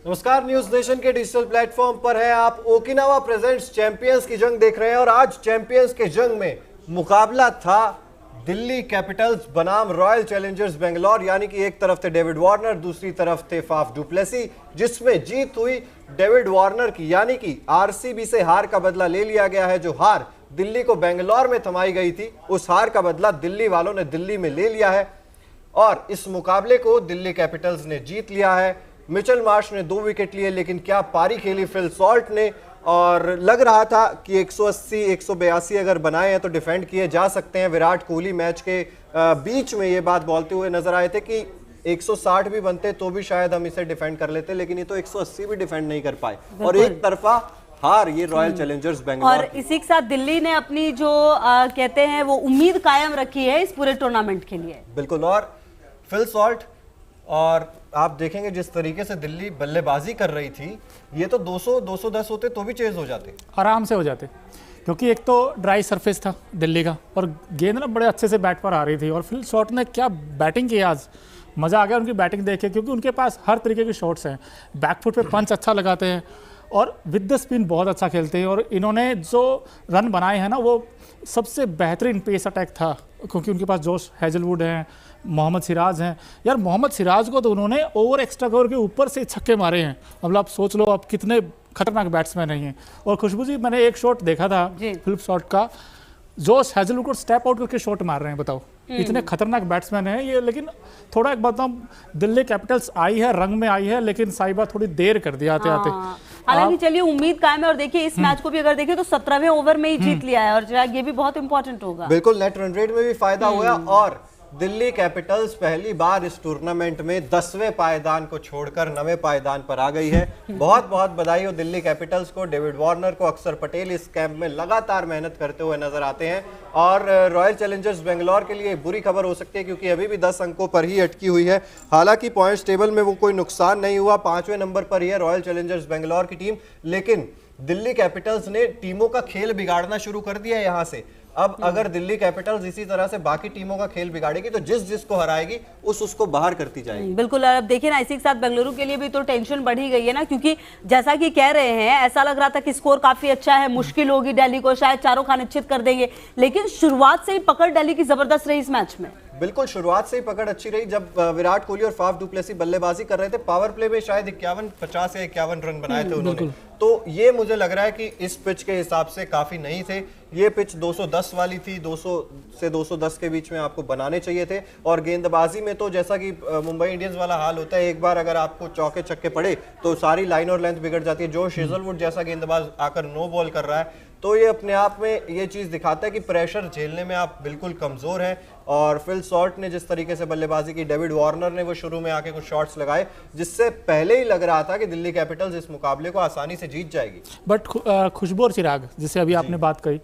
नमस्कार, news nation के digital platform पर है आप। ओकिनावा प्रेजेंट्स चैंपियंस की जंग देख रहे हैं और आज चैंपियंस के जंग में मुकाबला था दिल्ली कैपिटल्स बनाम रॉयल चैलेंजर्स बेंगलोर। यानी कि एक तरफ थे डेविड वार्नर, दूसरी तरफ थे फाफ डुप्लेसी, जिसमें जीत हुई डेविड वार्नर की। यानी कि आरसीबी से हार का बदला ले लिया गया है। जो हार दिल्ली को बेंगलोर में थमाई गई थी, उस हार का बदला दिल्ली वालों ने दिल्ली में ले लिया है और इस मुकाबले को दिल्ली कैपिटल्स ने जीत लिया है। मिचेल मार्श ने 2 विकेट लिए, लेकिन क्या पारी खेली फिल सॉल्ट ने। और लग रहा था कि 180 182 अगर बनाए हैं तो डिफेंड किए जा सकते हैं। विराट कोहली मैच के बीच में ये बात बोलते हुए नजर आए थे कि 160 भी बनते तो भी शायद हम इसे डिफेंड कर लेते, लेकिन ये तो 180 भी डिफेंड नहीं कर पाए और एक तरफा हार ये रॉयल चैलेंजर्स बेंगलोर। और इसी के साथ दिल्ली ने अपनी जो कहते हैं वो उम्मीद कायम रखी है इस पूरे टूर्नामेंट के लिए। बिल्कुल। और फिल सॉल्ट, और आप देखेंगे जिस तरीके से दिल्ली बल्लेबाजी कर रही थी, ये तो 200 210 होते तो भी चेज हो जाते, आराम से हो जाते, क्योंकि एक तो ड्राई सरफेस था दिल्ली का और गेंद ना बड़े अच्छे से बैट पर आ रही थी। और फिल शॉट ने क्या बैटिंग की आज, मज़ा आ गया उनकी बैटिंग देख के, क्योंकि उनके पास हर तरीके के शॉट्स हैं। बैकफुट पे पंच अच्छा लगाते हैं और विद द स्पिन बहुत अच्छा खेलते हैं। और इन्होंने जो रन बनाए हैं ना, वो सबसे बेहतरीन पेस अटैक था, क्योंकि उनके पास जोश हेजलवुड हैं, मोहम्मद सिराज हैं। यार मोहम्मद सिराज को तो उन्होंने ओवर एक्स्ट्रा कवर के ऊपर से छक्के मारे हैं। मतलब आप सोच लो आप कितने खतरनाक बैट्समैन हैं ये। और खुशबू जी, मैंने एक शॉट देखा था फ्लिप शॉट का, जोश हेजलवुड को स्टेप आउट करके शॉट मार रहे हैं। बताओ इतने खतरनाक बैट्समैन हैं ये। लेकिन थोड़ा एक बताऊं, दिल्ली कैपिटल्स आई है, रंग में आई है, लेकिन साइबा थोड़ी देर कर दिया आते आते। हालांकि चलिए उम्मीद कायम है। और देखिए इस मैच को भी अगर देखें तो 17वें ओवर में ही जीत लिया है और ये भी बहुत इंपॉर्टेंट होगा। बिल्कुल, नेट रन रेट में भी फायदा हुआ और दिल्ली कैपिटल्स पहली बार इस टूर्नामेंट में 10वें पायदान को छोड़कर 9वें पायदान पर आ गई है। बहुत बहुत बधाई हो दिल्ली कैपिटल्स को, डेविड वार्नर को। अक्षर पटेल इस कैंप में लगातार मेहनत करते हुए नजर आते हैं। और रॉयल चैलेंजर्स बेंगलोर के लिए बुरी खबर हो सकती है, क्योंकि अभी भी 10 अंकों पर ही अटकी हुई है। हालांकि पॉइंट्स टेबल में वो कोई नुकसान नहीं हुआ, 5वें नंबर पर ही है रॉयल चैलेंजर्स बेंगलोर की टीम। लेकिन दिल्ली कैपिटल्स ने टीमों का खेल बिगाड़ना शुरू कर दिया है यहां से। अब अगर दिल्ली कैपिटल्स इसी तरह से बाकी टीमों का खेल बिगाड़ेगी तो जिसको हराएगी उसको बाहर करती जाएगी। बिल्कुल। और अब देखिए ना, इसी के साथ बेंगलुरु के लिए भी तो टेंशन बढ़ी गई है ना, क्योंकि जैसा कि कह रहे हैं, ऐसा लग रहा था कि स्कोर काफी अच्छा है, मुश्किल होगी दिल्ली को, शायद चारों खाने निश्चित कर देंगे। लेकिन शुरुआत से ही पकड़ दिल्ली की जबरदस्त रही इस मैच में। बिल्कुल, शुरुआत से ही पकड़ अच्छी रही। जब विराट कोहली और फाफ डुप्लेसी बल्लेबाजी कर रहे थे, पावर प्ले में शायद 50 या 51 रन बनाए थे उन्होंने। तो ये मुझे लग रहा है कि इस पिच के हिसाब से काफी नहीं थे। ये पिच 210 वाली थी, 200 से 210 के बीच में आपको बनाने चाहिए थे। और गेंदबाजी में तो जैसा कि मुंबई इंडियंस वाला हाल होता है, एक बार अगर आपको चौके छक्के पड़े तो सारी लाइन और लेंथ बिगड़ जाती है। जोश हेजलवुड जैसा गेंदबाज आकर नो बॉल कर रहा है, तो ये अपने आप में ये चीज दिखाता है कि प्रेशर झेलने में आप बिल्कुल कमजोर हैं। और फिल सॉल्ट ने जिस तरीके से बल्लेबाजी की, डेविड वार्नर ने वो शुरू में आके कुछ शॉट्स लगाए, जिससे पहले ही लग रहा था कि दिल्ली कैपिटल्स इस मुकाबले को आसानी से जीत जाएगी। बट खुशबू और चिराग, जिसे अभी आपने बात कही,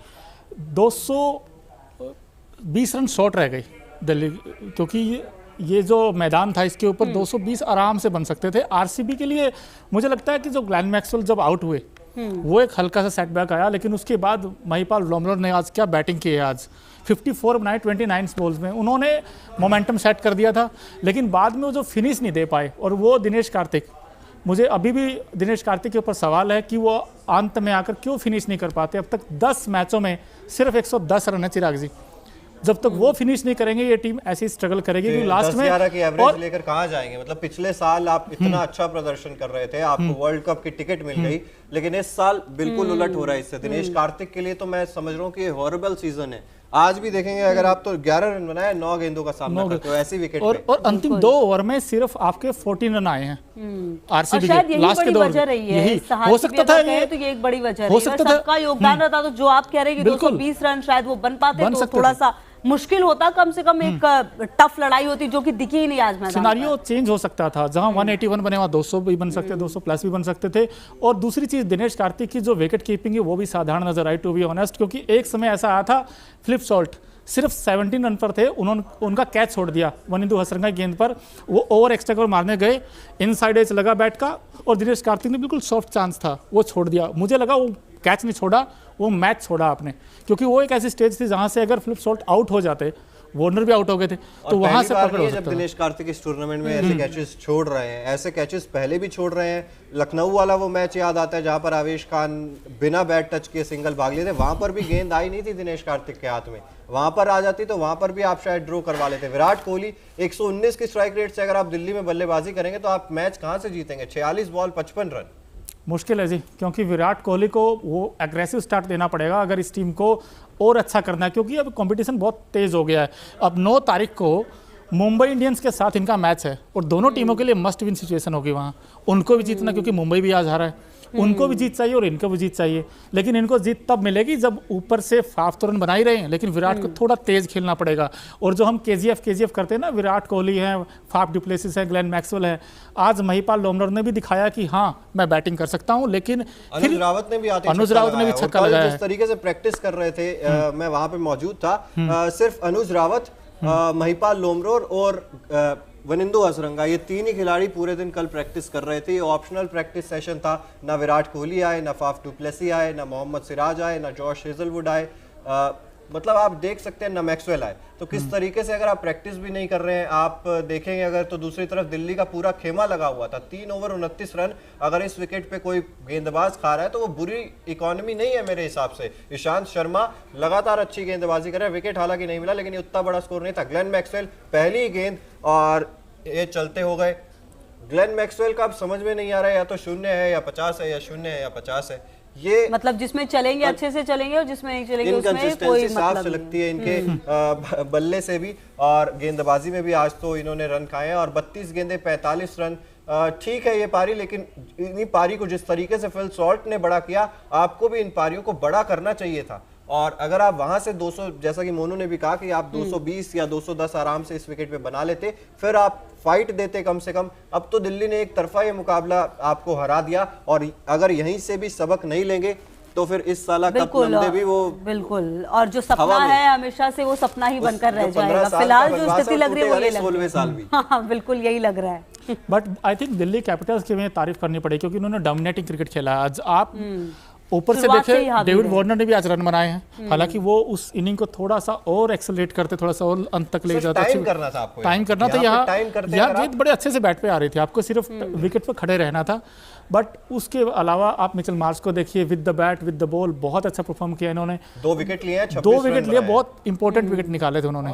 220 रन शॉर्ट रह गई दिल्ली, क्योंकि ये जो मैदान था इसके ऊपर 220 आराम से बन सकते थे। आरसीबी के लिए मुझे लगता है कि जो ग्लेन मैक्सवेल जब आउट हुए, वो एक हल्का सा सेटबैक आया, लेकिन उसके बाद महिपाल लोमलर ने आज क्या बैटिंग की है। आज 54 बनाए 29 बॉल्स में, उन्होंने मोमेंटम सेट कर दिया था। लेकिन बाद में वो जो फिनिश नहीं दे पाए, और वो दिनेश कार्तिक, मुझे अभी भी दिनेश कार्तिक के ऊपर सवाल है कि वो अंत में आकर क्यों फिनिश नहीं कर पाते। अब तक 10 मैचों में सिर्फ 110 रन है चिराग जी। जब तक वो फिनिश नहीं करेंगे ये टीम ऐसी स्ट्रगल करेगी कि लास्ट में 10-11 की एवरेज लेकर कहां जाएंगे। मतलब पिछले साल आप इतना अच्छा प्रदर्शन कर रहे थे, आपको वर्ल्ड कप की टिकट मिल गई, लेकिन इस साल बिल्कुल उलट हो रहा है इससे। दिनेश कार्तिक के लिए तो मैं समझ रहा हूँ कि हॉरिबल सीजन है। आज भी देखेंगे, अगर आप तो 11 रन बनाए, 9 गेंदों का सामना करते हो ऐसी विकेट और अंतिम 2 ओवर में सिर्फ आपके 14 रन आए हैं आरसीबी के। लास्ट के 2 ओवर यही हो सकता था, तो ये एक बड़ी वजह हो सकता था। सबका योगदान रहता तो जो आप कह रहे हैं कि 220 रन शायद वो बन पाते, तो थोड़ा सा मुश्किल होता, कम से कम एक टफ लड़ाई होती, जो कि दिखी ही नहीं आज मैदान। सिनारियो चेंज हो सकता था, जहां 181 बने वहां 200 भी बन सकते, 200 प्लस भी बन सकते थे। और दूसरी चीज, दिनेश कार्तिक की जो विकेट कीपिंग है वो भी साधारण नजर आई, टू बी ऑनेस्ट, क्योंकि एक समय ऐसा आया था फ्लिप सॉल्ट सिर्फ 17 रन पर थे, उनका कैच छोड़ दिया वनिंदु हसरंगा की गेंद पर, वो ओवर एक्स्ट्रा कवर मारने गए, इनसाइड एज लगा बैट का, और दिनेश कार्तिक ने बिल्कुल सॉफ्ट चांस था वो छोड़ दिया। मुझे लगा वो कैच नहीं छोड़ा, वो मैच छोड़ा आपने, क्योंकि वो एक ऐसी स्टेज थी जहां से अगर फ्लिप सॉल्ट आउट हो जाते वार्नर भी आउट हो गए थे, तो वहां से पकड़ हो जब सकता था। दिनेश कार्तिक इस टूर्नामेंट में ऐसे कैचेस छोड़ रहे हैं, ऐसे कैचेस पहले भी छोड़ रहे हैं। लखनऊ वाला वो मैच याद आता है जहां पर आवेश खान बिना बैट टच किए सिंगल भाग लिए थे, वहां पर भी गेंद आई नहीं थी दिनेश कार्तिक के हाथ में, वहां पर आ जाती तो वहां पर भी आप शायद ड्रॉ करवा लेते। विराट कोहली 119 की स्ट्राइक रेट से अगर आप दिल्ली में बल्लेबाजी करेंगे तो आप मैच कहां से जीतेंगे? 46 बॉल 55 रन मुश्किल है जी, क्योंकि विराट कोहली को वो एग्रेसिव स्टार्ट देना पड़ेगा अगर इस टीम को और अच्छा करना है, क्योंकि अब कंपटीशन बहुत तेज हो गया है। अब 9 तारीख को मुंबई इंडियंस के साथ इनका मैच है और दोनों टीमों के लिए मस्ट विन सिचुएशन होगी वहाँ, उनको भी जीतना, क्योंकि मुंबई भी आज हारा है, उनको भी जीत चाहिए और इनको भी जीत चाहिए। लेकिन इनको जीत तब मिलेगी जब ऊपर से फाफ तो रन बना ही रहे हैं, लेकिन विराट को थोड़ा तेज खेलना पड़ेगा। और जो हम केजीएफ करते हैं ना, विराट कोहली है, फाफ डुप्लेसिस है, ग्लेन मैक्सवेल है, आज महिपाल लोमनर ने भी दिखाया कि हाँ मैं बैटिंग कर सकता हूँ। लेकिन अनुज रावत ने भी छक्का लगाया। जिस तरीके से प्रैक्टिस कर रहे थे, मैं वहां पे मौजूद था, सिर्फ अनुज रावत, महिपाल लोमरोर और वनिंदु हसरंगा, ये 3 ही खिलाड़ी पूरे दिन कल प्रैक्टिस कर रहे थे। ऑप्शनल प्रैक्टिस सेशन था, ना विराट कोहली आए, ना फाफ डुप्लेसी आए, ना मोहम्मद सिराज आए, ना जॉश हेजलवुड आए, मतलब आप देख सकते हैं ना मैक्सवेल आए। तो किस तरीके से अगर आप प्रैक्टिस भी नहीं कर रहे हैं, आप देखेंगे अगर, तो दूसरी तरफ दिल्ली का पूरा खेमा लगा हुआ था। 3 ओवर 29 रन अगर इस विकेट पे कोई गेंदबाज खा रहा है तो वो बुरी इकोनॉमी नहीं है मेरे हिसाब से। ईशांत शर्मा लगातार अच्छी गेंदबाजी कर रहे हैं, विकेट हालांकि नहीं मिला लेकिन ये उतना बड़ा स्कोर नहीं था। ग्लेन मैक्सवेल पहली ही गेंद और ये चलते हो गए। ग्लेन मैक्सवेल का अब समझ में नहीं आ रहा है, या तो 0 है या 50 है, या 0 है या 50 है। ये मतलब जिसमें चलेंगे अच्छे से चलेंगे और जिसमें नहीं चलेंगे उसमें कोई साफ मतलब झलकती है इनके बल्ले से भी और गेंदबाजी में भी। आज तो इन्होंने रन खाए हैं और 32 गेंदे 45 रन। ठीक है ये पारी, लेकिन इन्हीं पारी को जिस तरीके से फिल सॉल्ट ने बड़ा किया, आपको भी इन पारियों को बड़ा करना चाहिए था। और अगर आप वहां से 200, जैसा कि मोनू ने भी कहा कि आप 220 या 210 आराम से इस विकेट पे बना लेते, फिर आप फाइट देते कम से कम। अब तो दिल्ली ने एक तरफा ये मुकाबला आपको हरा दिया, और अगर यहीं से भी सबक नहीं लेंगे तो फिर इस साल कप नंदे भी वो बिल्कुल, और जो सपना है हमेशा से वो सपना ही बनकर रह जाएगा। फिलहाल जो स्थिति लग रही है वो ये लग रही है। हाँ, बिल्कुल यही लग रहा है। But I think Delhi Capitals की हमें तारीफ करनी पड़ेगी, क्योंकि उन्होंने डोमिनेटिंग क्रिकेट खेला आज। आप ऊपर से देखें, डेविड वार्नर ने भी आज रन बनाए हैं, हालांकि वो उस इनिंग को थोड़ा सा और एक्सेलरेट करते, थोड़ा सा और अंत तक ले जाता। टाइम करना था आपको, टाइम करना था। यहाँ गेंद बड़े अच्छे से बैट पे आ रही थी, आपको सिर्फ विकेट पे खड़े रहना था। बट उसके अलावा आप मिचेल मार्श को देखिए, with the bat with the ball बहुत अच्छा परफॉर्म किया इन्होंने। 2 विकेट लिए हैं, 2 विकेट लिए, बहुत इंपॉर्टेंट विकेट निकाले थे उन्होंने।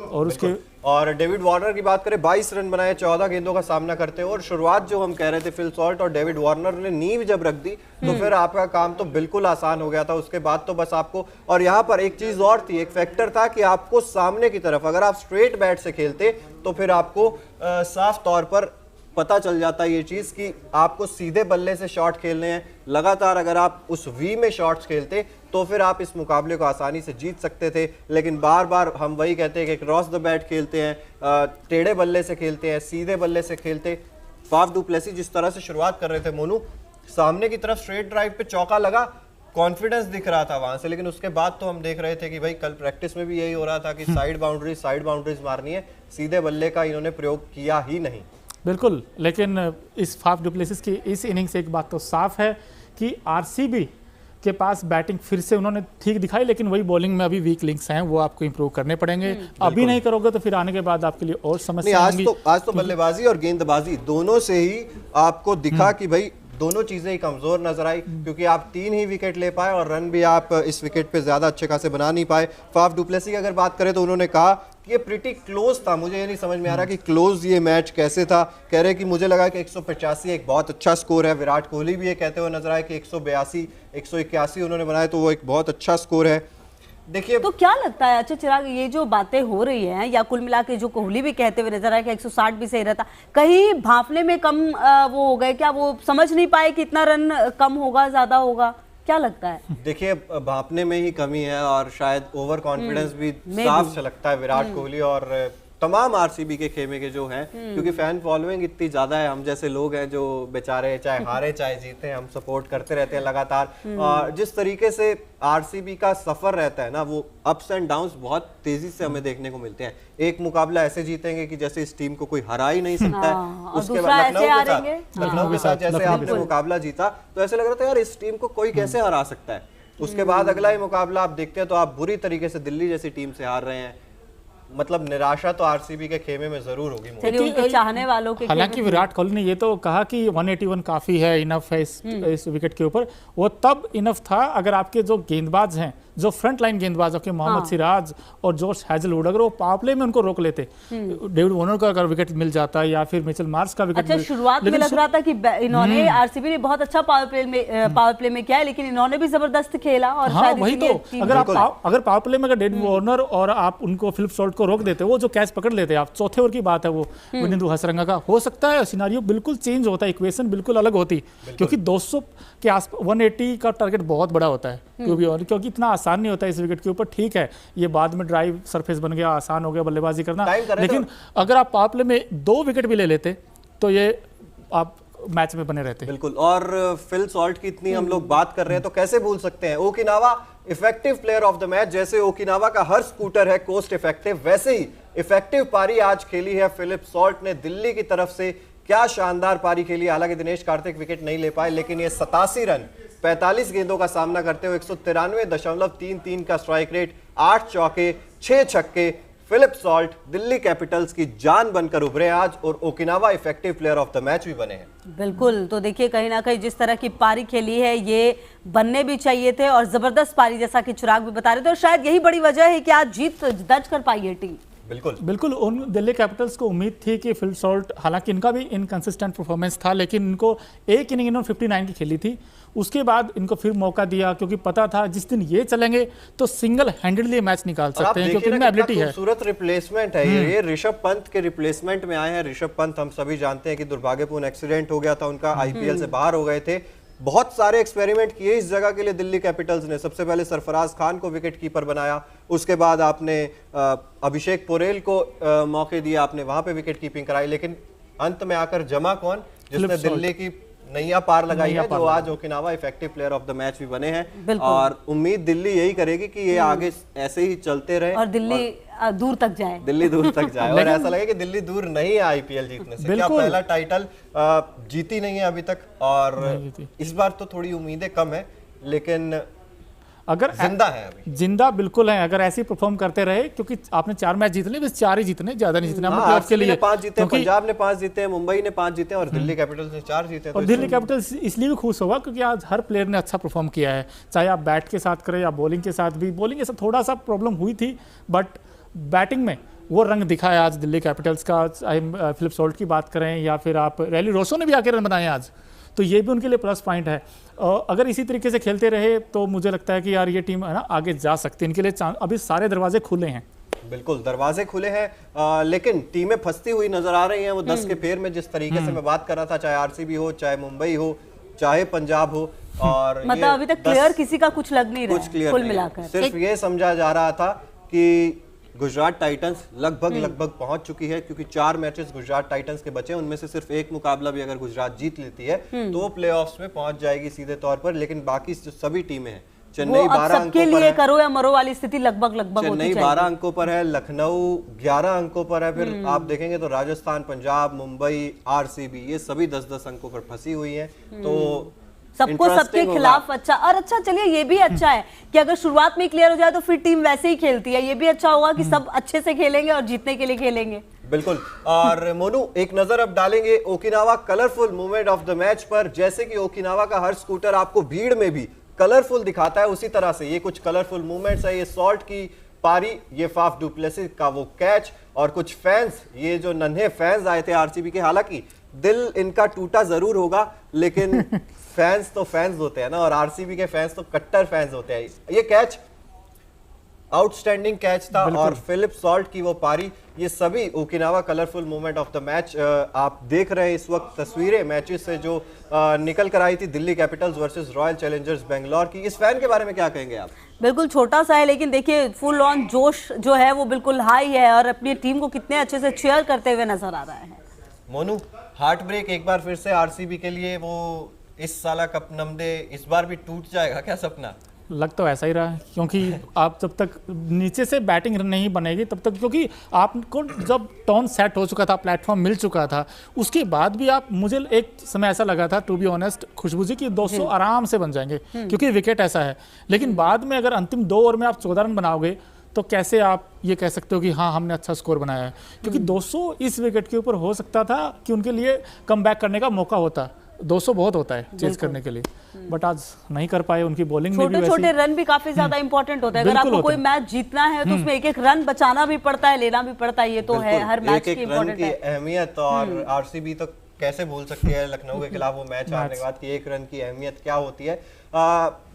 और उसके और डेविड वार्नर की बात करें, 22 रन बनाए 14 गेंदों का सामना करते हैं। और शुरुआत जो हम कह रहे थे, फिल सॉल्ट और डेविड वार्नर ने नींव जब रख दी तो फिर आपका काम तो बिल्कुल आसान हो गया था। उसके बाद तो बस आपको, और यहाँ पर एक चीज और थी, एक फैक्टर था कि आपको सामने की तरफ अगर आप स्ट्रेट बैट से खेलते तो फिर आपको साफ तौर पर पता चल जाता है ये चीज कि आपको सीधे बल्ले से शॉट खेलने हैं। लगातार अगर आप उस वी में शॉट्स खेलते तो फिर आप इस मुकाबले को आसानी से जीत सकते थे। लेकिन बार बार हम वही कहते हैं कि क्रॉस द बैट खेलते हैं, टेढ़े बल्ले से खेलते हैं, सीधे बल्ले से खेलते। फाफ डुप्लेसी जिस तरह से शुरुआत कर रहे थे मोनू, सामने की तरफ स्ट्रेट ड्राइव पे चौका लगा, कॉन्फिडेंस दिख रहा था वहां से। लेकिन उसके बाद तो हम देख रहे थे कि भाई कल प्रैक्टिस में भी यही हो रहा था कि साइड बाउंड्रीज मारनी है, सीधे बल्ले का इन्होंने प्रयोग किया ही नहीं। बिल्कुल, लेकिन इस फाफ डुप्लेसिस की इस इनिंग से एक बात तो साफ है कि आरसीबी के पास बैटिंग फिर से उन्होंने ठीक दिखाई, लेकिन वही बॉलिंग में अभी वीक लिंक्स हैं, वो आपको इंप्रूव करने पड़ेंगे। अभी नहीं करोगे तो फिर आने के बाद आपके लिए और समस्या होंगी। आज तो बल्लेबाजी और गेंदबाजी दोनों से ही आपको दिखा कि भाई दोनों चीजें ही कमजोर नजर आई, क्योंकि आप 3 ही विकेट ले पाए और रन भी आप इस विकेट पे ज्यादा अच्छे खासे बना नहीं पाए। फाफ डुप्लेसी की अगर बात करें तो उन्होंने कहा कि ये प्रीटी क्लोज था। मुझे ये नहीं समझ में आ रहा कि क्लोज ये मैच कैसे था। कह रहे कि मुझे लगा कि 185 एक बहुत अच्छा स्कोर है। विराट कोहली भी ये कहते हुए नजर आए कि 182 181 उन्होंने बनाए, तो वो एक बहुत अच्छा स्कोर है। देखिए तो क्या लगता है, अच्छा चिराग, ये जो बातें हो रही हैं या कुल मिला के जो कोहली भी कहते हुए नजर आए कि 160 भी सही रहता, कहीं भांफले में कम वो हो गए क्या? वो समझ नहीं पाए कि इतना रन कम होगा, ज्यादा होगा, क्या लगता है? देखिए भांपने में ही कमी है और शायद ओवर कॉन्फिडेंस भी साफ झलकता है विराट कोहली और तमाम आरसीबी के खेमे के जो हैं, क्योंकि फैन फॉलोइंग इतनी ज्यादा है। हम जैसे लोग हैं जो बेचारे चाहे हारे चाहे जीते, हम सपोर्ट करते रहते हैं लगातार। और जिस तरीके से आरसीबी का सफर रहता है ना, वो अप्स एंड डाउन्स बहुत तेजी से हमें देखने को मिलते हैं। एक मुकाबला ऐसे जीतेंगे कि जैसे इस टीम को कोई हरा ही नहीं सकता है। उसके बाद लखनऊ के साथ जैसे आपने मुकाबला जीता तो ऐसे लग रहा था यार इस टीम को कोई कैसे हरा सकता है। उसके बाद अगला ही मुकाबला आप देखते हैं तो आप बुरी तरीके से दिल्ली जैसी टीम से हार रहे हैं। मतलब निराशा तो आरसीबी के खेमे में जरूर होगी। चलिए उनके चाहने वालों के हालांकि विराट कोहली ने ये तो कहा कि 181 काफ़ी है, इनफ है इस विकेट के ऊपर। वो तब इनफ था अगर आपके जो गेंदबाज हैं, जो फ्रंट लाइन गेंदबाज आपके मोहम्मद सिराज और जोश हैजलवुड, अगर वो पावर प्ले में उनको रोक लेते, डेविड वार्नर का अगर विकेट मिल जाता या फिर मिचेल मार्श का विकेट। अच्छा, शुरुआत में लग रहा था कि इन्होंने आरसीबी ने बहुत अच्छा पावर प्ले में किया है, लेकिन इन्होंने भी जबरदस्त खेला और हाँ वही तो, अगर पावर प्ले में अगर डेविड वार्नर और आप उनको फिलिप सॉल्ट को रोक देते, वो जो कैच पकड़ लेते आप, चौथे ओवर की बात है वो विनिंदु हसरंगा का, हो सकता है सिनारियो बिल्कुल चेंज होता है, इक्वेशन बिल्कुल अलग होती, क्योंकि 200 के आस 180 का टारगेट बहुत बड़ा होता है क्योंकि इतना आसान नहीं होता है इस विकेट के ऊपर। ठीक है, ये बाद में ड्राइव सरफेस बन गया, आसान हो गया बल्लेबाजी करना, लेकिन अगर आप पावर प्ले में 2 विकेट भी ले लेते तो ये आप मैच में बने रहते। बिल्कुल, और फिल सॉल्ट की इतनी हम लोग बात कर रहे हैं तो कैसे भूल सकते हैं Okinawa effective player of the match. जैसे ओकिनावा का हर स्कूटर है कोस्ट इफेक्टिव, वैसे ही इफेक्टिव पारी आज खेली है फिलिप सॉल्ट ने दिल्ली की तरफ से। क्या शानदार पारी खेली, हालांकि दिनेश कार्तिक विकेट नहीं ले पाए, लेकिन ये 87 रन 45 गेंदों का सामना करते हुए 193.33 का स्ट्राइक रेट, 8 चौके 6 छक्के, फिलिप सॉल्ट दिल्ली कैपिटल्स की जान बनकर उभरे आज और Okinawa effective player of the match भी बने हैं। बिल्कुल, तो देखिए कहीं ना कहीं जिस तरह की पारी खेली है ये बनने भी चाहिए थे और जबरदस्त पारी जैसा कि चिराग भी बता रहे थे, और शायद यही बड़ी वजह है कि आज जीत दर्ज कर पाई है टीम। बिल्कुल उन दिल्ली कैपिटल्स को उम्मीद थी कि फिल सॉल्ट, हालांकि इनका भी इनकंसिस्टेंट परफॉर्मेंस था, लेकिन इनको एक इनिंग इन्होंने 59 की खेली थी, उसके बाद इनको फिर मौका दिया क्योंकि पता था जिस दिन ये चलेंगे तो सिंगल हैंडेडली मैच निकाल सकते हैं क्योंकि इनमें एबिलिटी है। खूबसूरत रिप्लेसमेंट है ये ऋषभ पंत के रिप्लेसमेंट में आए हैं। ऋषभ पंत हम सभी जानते हैं कि दुर्भाग्यपूर्ण एक्सीडेंट हो गया था उनका, आईपीएल से बाहर हो गए थे। बहुत सारे एक्सपेरिमेंट किए इस जगह के लिए दिल्ली कैपिटल्स ने। सबसे पहले सरफराज खान को विकेट कीपर बनाया, उसके बाद आपने अभिषेक पोरेल को मौके दिया, आपने वहां पे विकेट कीपिंग कराई, लेकिन अंत में आकर जमा कौन, जिसने दिल्ली की नैया पार लगाई है, जो आज Okinawa effective player of the match भी बने हैं। और उम्मीद दिल्ली यही करेगी कि ये आगे ऐसे ही चलते रहे और दिल्ली दूर तक जाए, दिल्ली दूर तक जाए। और ऐसा लगे कि दिल्ली दूर नहीं है आईपीएल जीतने से। क्या पहला टाइटल जीती नहीं है अभी तक, और इस बार तो थोड़ी उम्मीदें कम है, लेकिन अगर जिंदा है, अभी जिंदा बिल्कुल है अगर ऐसे ही परफॉर्म करते रहे, क्योंकि आपने 4 मैच जीतने, बस 4 ही जीतने, ज्यादा नहीं जीतने प्लेऑफ के लिए। 5 जीते, पंजाब ने 5 जीते, मुंबई ने 5 जीते और दिल्ली कैपिटल्स ने 4 जीते। और दिल्ली कैपिटल्स इसलिए भी खुश होगा क्योंकि आज हर प्लेयर ने अच्छा परफॉर्म किया है, चाहे आप बैट के साथ करें या बॉलिंग के साथ भी। बॉलिंग के साथ थोड़ा सा प्रॉब्लम हुई थी, बट बैटिंग में वो रंग दिखा है आज दिल्ली कैपिटल्स का। चाहे फिलिप सॉल्ट की बात करें या फिर आप रैली रोसो ने भी आके रन बनाए आज, तो ये भी उनके लिए प्लस पॉइंट है। अगर इसी तरीके से खेलते रहे तो मुझे लगता है कि यार ये टीम है ना आगे जा सकती है, इनके लिए अभी सारे दरवाजे खुले हैं। बिल्कुल दरवाजे खुले हैं, लेकिन टीमें फंसती हुई नजर आ रही हैं वो 10 के फेर में। जिस तरीके से मैं बात कर रहा था, चाहे आरसीबी हो, चाहे मुंबई हो, चाहे पंजाब हो, और मतलब अभी तक क्लियर किसी का कुछ लग नहीं रहा, कुछ क्लियर कुल मिलाकर सिर्फ ये समझा जा रहा था कि गुजरात टाइटंस लगभग पहुंच चुकी है, क्योंकि 4 मैचेस गुजरात टाइटंस के बचे, उनमें से सिर्फ एक मुकाबला भी अगर गुजरात जीत लेती है तो प्लेऑफ्स में पहुंच जाएगी सीधे तौर पर। लेकिन बाकी जो सभी टीमें हैं, चेन्नई 12 अंकों पर है, करो या मरो वाली स्थिति लगभग चेन्नई 12 अंकों पर है, लखनऊ 11 अंकों पर है, फिर आप देखेंगे तो राजस्थान, पंजाब, मुंबई, आरसीबी, ये सभी 10-10 अंकों पर फंसी हुई है। तो सबको सबके खिलाफ अच्छा, और अच्छा चलिए ये भी अच्छा है कि अगर शुरुआत में क्लियर हो जाए तो फिर टीम वैसे ही खेलती है। ये भी अच्छा होगा कि सब अच्छे से खेलेंगे और जीतने के लिए खेलेंगे। बिल्कुल। और मोनू, एक नजर अब डालेंगे Okinawa colourful movement of the match पर। जैसे कि ओकिनावा का हर स्कूटर आपको भीड़ में भी कलरफुल दिखाता है, उसी तरह से ये कुछ कलरफुल मूवमेंट्स है। ये सॉल्ट की पारी, ये फाफ डु प्लेसिस का वो कैच, और कुछ फैंस, ये जो नन्हे फैंस आए थे आरसीबी के, हालांकि दिल इनका टूटा जरूर होगा, लेकिन फैंस तो फैंस होते हैं ना, और आरसीबी के फैंस तो कट्टर फैंस होते हैं। ये कैच आउटस्टैंडिंग कैच था, और फिलिप सॉल्ट की वो पारी, ये सभी Okinawa colourful movement of the match. आप देख रहे हैं इस वक्त तस्वीरें मैचेस से जो निकल कर आई थी Delhi Capitals versus royal Challengers Bangalore की। इस फैन के बारे में क्या कहेंगे आप? बिल्कुल छोटा सा है, लेकिन देखिए फुल ऑन जोश जो है वो बिल्कुल हाई है, और अपनी टीम को कितने अच्छे से चीयर करते हुए नजर आ रहा है। मोनू, हार्ट ब्रेक एक बार फिर से आरसीबी के लिए, वो इस साल कप नमदे इस बार भी टूट जाएगा क्या सपना? लग तो ऐसा ही रहा है, क्योंकि आप जब तक नीचे से बैटिंग नहीं बनेगी तब तक, क्योंकि आपको जब टोन सेट हो चुका था, प्लेटफॉर्म मिल चुका था, उसके बाद भी आप, मुझे एक समय ऐसा लगा था टू बी ऑनेस्ट खुशबू जी की 200 आराम से बन जाएंगे क्योंकि विकेट ऐसा है। लेकिन बाद में अगर अंतिम 2 ओवर में आप 14 रन बनाओगे तो कैसे आप ये कह सकते हो कि हाँ हमने अच्छा स्कोर बनाया है, क्योंकि 200 इस विकेट के ऊपर हो सकता था कि उनके लिए कम बैक करने का मौका होता। 200 बहुत होता है चेज करने के लिए, बट आज नहीं कर पाए। उनकी बॉलिंग में भी वैसी छोटे रन भी काफी ज्यादा इंपॉर्टेंट होता है। अगर बिल्कुल आपको होते कोई मैच जीतना है तो उसमें एक रन बचाना भी पड़ता है, लेना भी पड़ता है। ये तो है, हर मैच की एक रन इंपॉर्टेंट की है। अहमियत, और आरसीबी तो कैसे भूल सकती है लखनऊ के खिलाफ वो मैच हारने के बाद कि एक रन की अहमियत क्या होती है।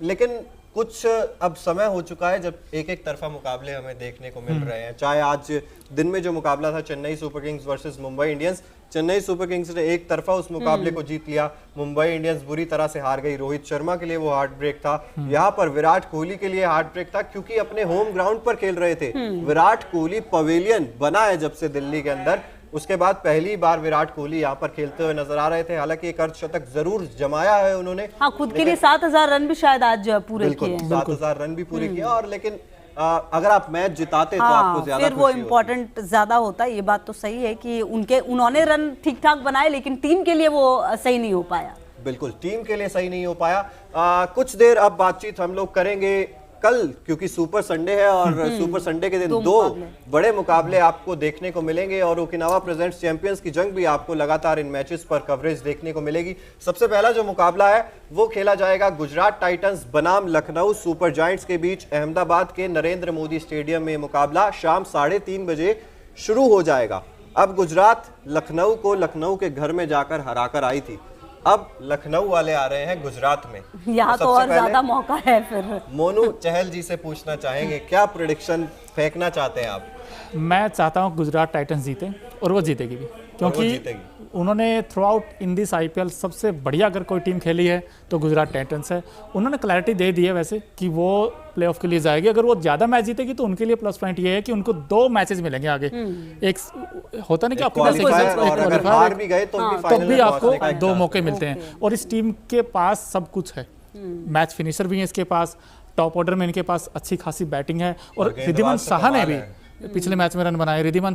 लेकिन कुछ अब समय हो चुका है जब एक एक तरफा मुकाबले हमें देखने को मिल रहे हैं। चाहे आज दिन में जो मुकाबला था Chennai super Kings versus Mumbai Indians, Chennai super Kings ने एक तरफा उस मुकाबले को जीत लिया, मुंबई इंडियंस बुरी तरह से हार गई। रोहित शर्मा के लिए वो हार्ट ब्रेक था, यहाँ पर विराट कोहली के लिए हार्ट ब्रेक था, क्योंकि अपने होम ग्राउंड पर खेल रहे थे। विराट कोहली पवेलियन बना है जब से दिल्ली के अंदर, उसके बाद पहली बार विराट कोहली यहाँ पर खेलते हुए नजर आ रहे थे। हालांकि एक अर्धशतक जरूर जमाया है उन्होंने, हाँ, खुद के लिए 7000 रन भी शायद आज पूरे किए हैं। 7000 रन भी पूरे किए, और लेकिन अगर आप मैच जिताते तो आपको ज्यादा फिर वो खुशी होती। इम्पोर्टेंट ज्यादा होता है। ये बात तो सही है कि उन्होंने रन ठीक ठाक बनाए, लेकिन टीम के लिए वो सही नहीं हो पाया। बिल्कुल, टीम के लिए सही नहीं हो पाया। कुछ देर अब बातचीत हम लोग करेंगे कल, क्योंकि सुपर संडे है और सुपर संडे के दिन दो बड़े मुकाबले आपको देखने को मिलेंगे, और ओकिनावा प्रेजेंट्स चैंपियंस की जंग भी आपको लगातार इन मैचेस पर कवरेज देखने को मिलेगी। सबसे पहला जो मुकाबला है वो खेला जाएगा गुजरात टाइटंस बनाम लखनऊ सुपर जायंट्स के बीच। अहमदाबाद के नरेंद्र मोदी स्टेडियम में मुकाबला शाम 3:30 बजे शुरू हो जाएगा। अब गुजरात लखनऊ को लखनऊ के घर में जाकर हराकर आई थी, अब लखनऊ वाले आ रहे हैं गुजरात में। यहाँ तो और ज्यादा मौका है। फिर मोनू चहल जी से पूछना चाहेंगे, क्या प्रेडिक्शन फेंकना चाहते हैं आप? मैं चाहता हूँ गुजरात टाइटंस जीते, और वो जीतेगी भी, क्योंकि उन्होंने through out in this IPL सबसे बढ़िया अगर कोई टीम खेली है तो गुजरात टाइटंस है। उन्होंने क्लैरिटी दे दी है वैसे कि वो प्लेऑफ के लिए जाएगी। अगर वो ज़्यादा मैच जीतेगी तो उनके लिए प्लस पॉइंट ये है कि उनको 2 मैचेस मिलेंगे आगे। एक होता नहीं कि आपके पास तब भी आपको 2 मौके मिलते हैं, और इस टीम के पास सब कुछ है। मैच फिनिशर भी है इसके पास, टॉप ऑर्डर में इनके पास अच्छी खासी बैटिंग है, और रिद्धिमान साहा ने भी पिछले मैच में रन बनाए। रिद्धिमान